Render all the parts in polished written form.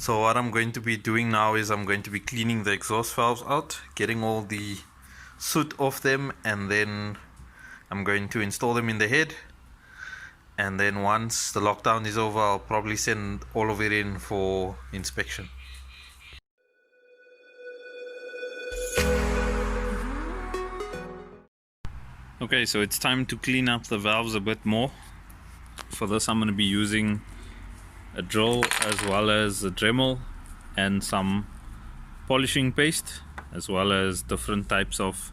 So what I'm going to be doing now is I'm going to be cleaning the exhaust valves out, getting all the soot off them, and then I'm going to install them in the head. And then once the lockdown is over, I'll probably send all of it in for inspection. Okay, so it's time to clean up the valves a bit more. For this I'm going to be using a drill as well as a Dremel and some polishing paste as well as different types of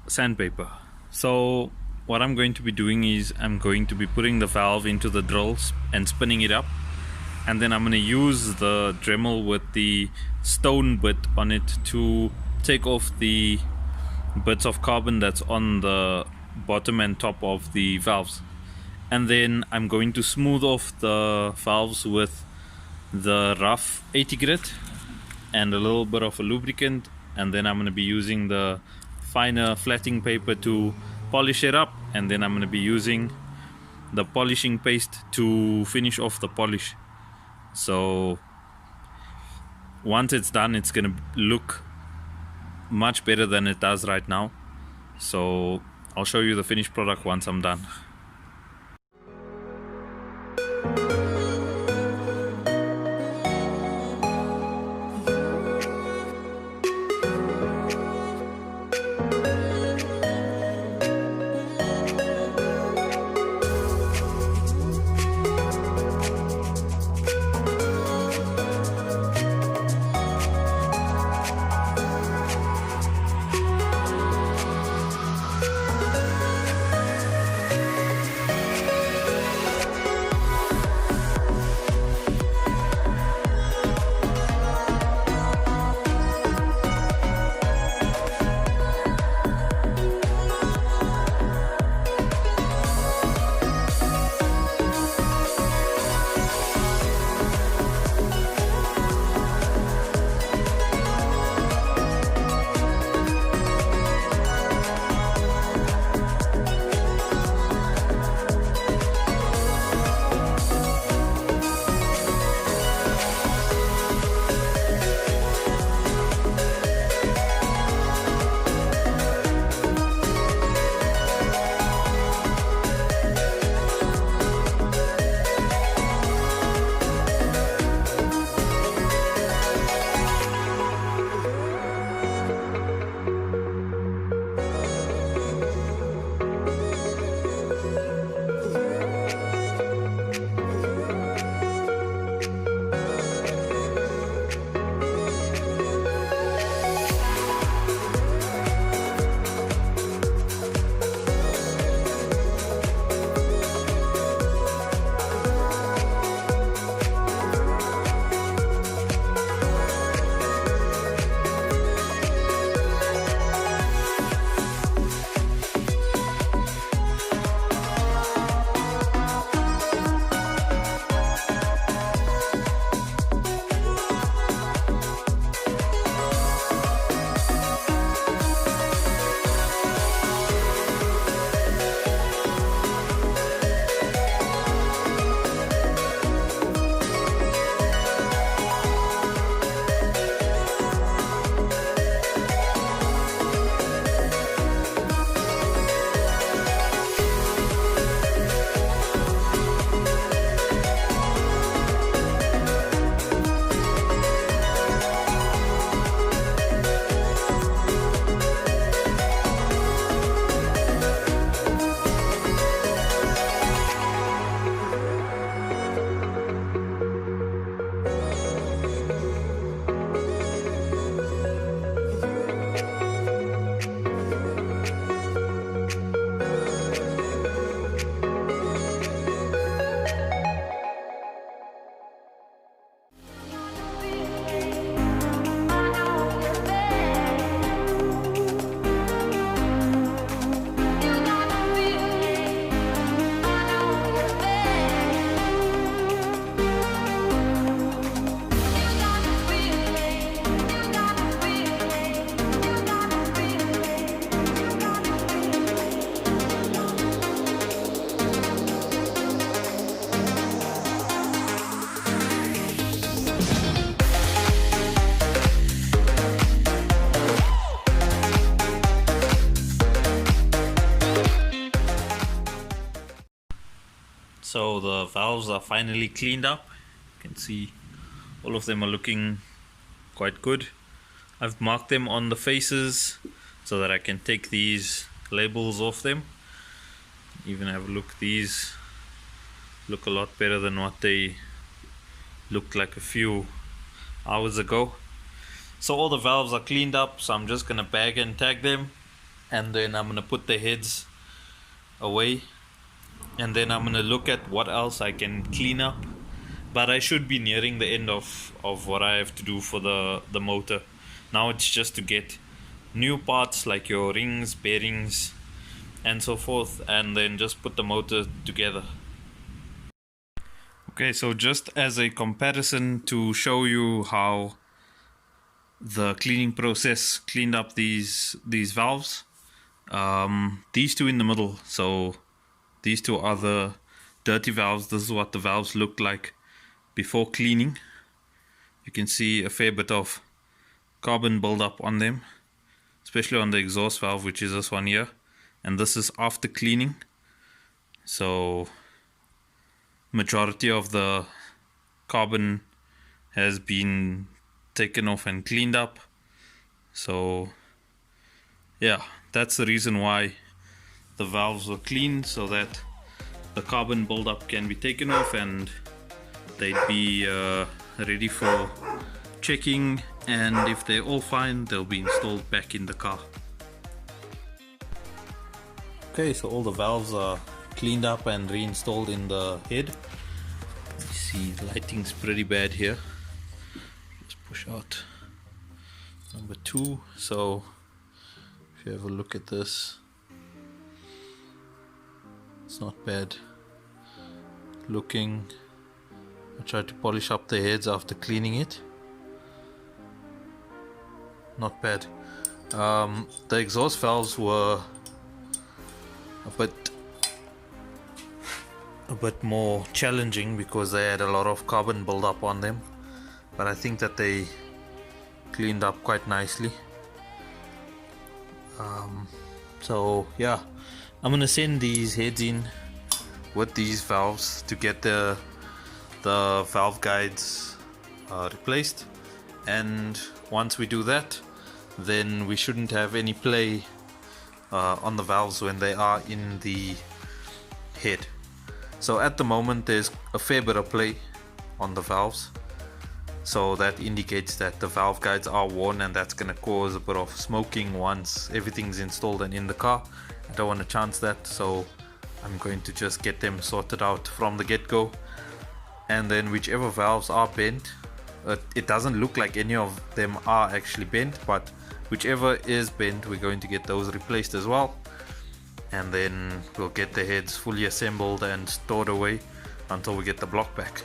sandpaper. So what I'm going to be doing is I'm going to be putting the valve into the drills and spinning it up, and then I'm going to use the Dremel with the stone bit on it to take off the bits of carbon that's on the bottom and top of the valves. And then I'm going to smooth off the valves with the rough 80 grit and a little bit of a lubricant, and then I'm going to be using the finer flatting paper to polish it up, and then I'm going to be using the polishing paste to finish off the polish. So once it's done, it's going to look much better than it does right now. So I'll show you the finished product once I'm done. So the valves are finally cleaned up. You can see all of them are looking quite good. I've marked them on the faces so that I can take these labels off them. Even have a look, these look a lot better than what they looked like a few hours ago. So all the valves are cleaned up, so I'm just gonna bag and tag them, and then I'm gonna put the heads away, and then I'm gonna look at what else I can clean up. But I should be nearing the end of what I have to do for the motor. Now it's just to get new parts like your rings, bearings and so forth, and then just put the motor together. Okay, so just as a comparison to show you how the cleaning process cleaned up these valves, these two in the middle, so these two are the dirty valves. This is what the valves looked like before cleaning. You can see a fair bit of carbon buildup on them, especially on the exhaust valve, which is this one here, and this is after cleaning. So majority of the carbon has been taken off and cleaned up. So yeah, that's the reason why the valves were cleaned, so that the carbon buildup can be taken off and they'd be ready for checking, and if they're all fine, they'll be installed back in the car. Okay, so all the valves are cleaned up and reinstalled in the head. You see the lighting's pretty bad here. Let's push out number 2. So if you have a look at this, it's not bad looking. I tried to polish up the heads after cleaning it. Not bad. The exhaust valves were a bit more challenging because they had a lot of carbon buildup on them, but I think that they cleaned up quite nicely. So yeah, I'm gonna send these heads in with these valves to get the valve guides replaced, and once we do that, then we shouldn't have any play on the valves when they are in the head. So at the moment there's a fair bit of play on the valves, so that indicates that the valve guides are worn, and that's going to cause a bit of smoking once everything's installed and in the car. I don't want to chance that, so I'm going to just get them sorted out from the get-go. And then whichever valves are bent, it doesn't look like any of them are actually bent, but whichever is bent, we're going to get those replaced as well. And then we'll get the heads fully assembled and stored away until we get the block back.